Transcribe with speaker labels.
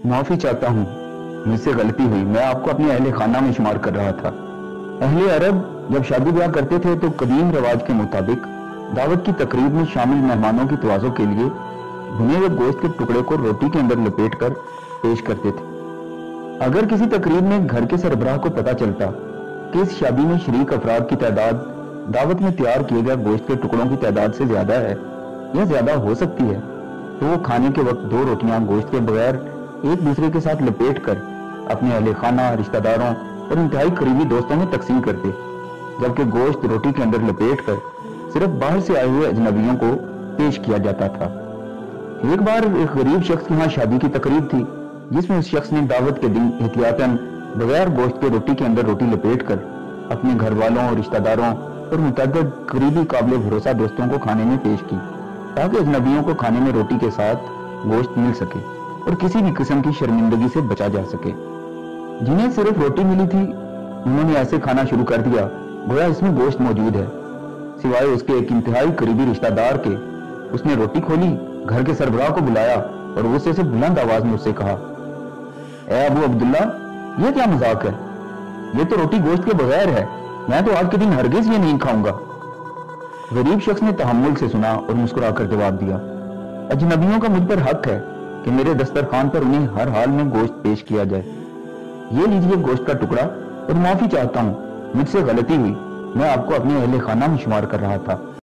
Speaker 1: معافی چاہتا ہوں، مجھ سے غلطی ہوئی، میں آپ کو اپنے اہل خانہ میں شمار کر رہا تھا۔ اہل عرب جب شادی بیاہ کرتے تھے تو قدیم رواج کے مطابق دعوت کی تقریب میں شامل مہمانوں کی توازو کے لیے بھنے ہوئے گوشت کے ٹکڑے کو روٹی کے اندر لپیٹ کر پیش کرتے تھے۔ اگر کسی تقریب میں گھر کے سربراہ کو پتہ چلتا کہ اس شادی میں شریک افراد کی تعداد دعوت میں تیار کیے گئے گوشت کے ٹکڑوں کی تعداد سے زیادہ ہے یا زیادہ ہو سکتی ہے، تو وہ کھانے کے وقت 2 روٹیاں گوشت کے بغیر ایک دوسرے کے ساتھ لپیٹ کر اپنے اہل خانہ، رشتہ داروں اور انتہائی قریبی دوستوں میں تقسیم کرتے، جبکہ گوشت روٹی کے اندر لپیٹ کر صرف باہر سے آئے ہوئے اجنبیوں کو پیش کیا جاتا تھا۔ ایک بار ایک غریب شخص کی وہاں شادی کی تقریب تھی، جس میں اس شخص نے دعوت کے دن احتیاطاً بغیر گوشت کے روٹی کے اندر روٹی لپیٹ کر اپنے گھر والوں، رشتہ داروں اور متعدد قریبی قابل بھروسہ دوستوں کو کھانے میں پیش کی، تاکہ اجنبیوں کو کھانے میں روٹی کے ساتھ گوشت مل سکے اور کسی بھی قسم کی شرمندگی سے بچا جا سکے۔ جنہیں صرف روٹی ملی تھی، انہوں نے ایسے کھانا شروع کر دیا گویا اس میں گوشت موجود ہے، سوائے اس کے ایک انتہائی قریبی رشتہ دار کے۔ اس نے روٹی کھولی، گھر کے سربراہ کو بلایا اور غصے سے بلند آواز میں اس سے کہا، اے ابو عبداللہ، یہ کیا مذاق ہے؟ یہ تو روٹی گوشت کے بغیر ہے، میں تو آج کے دن ہرگز یہ نہیں کھاؤں گا۔ غریب شخص نے تحمل سے سنا اور مسکرا کر جواب دیا، اجنبیوں کا مجھ پر حق ہے کہ میرے دسترخوان پر انہیں ہر حال میں گوشت پیش کیا جائے۔ یہ لیجئے گوشت کا ٹکڑا اور معافی چاہتا ہوں، مجھ سے غلطی ہوئی، میں آپ کو اپنے اہل خانہ میں شمار کر رہا تھا۔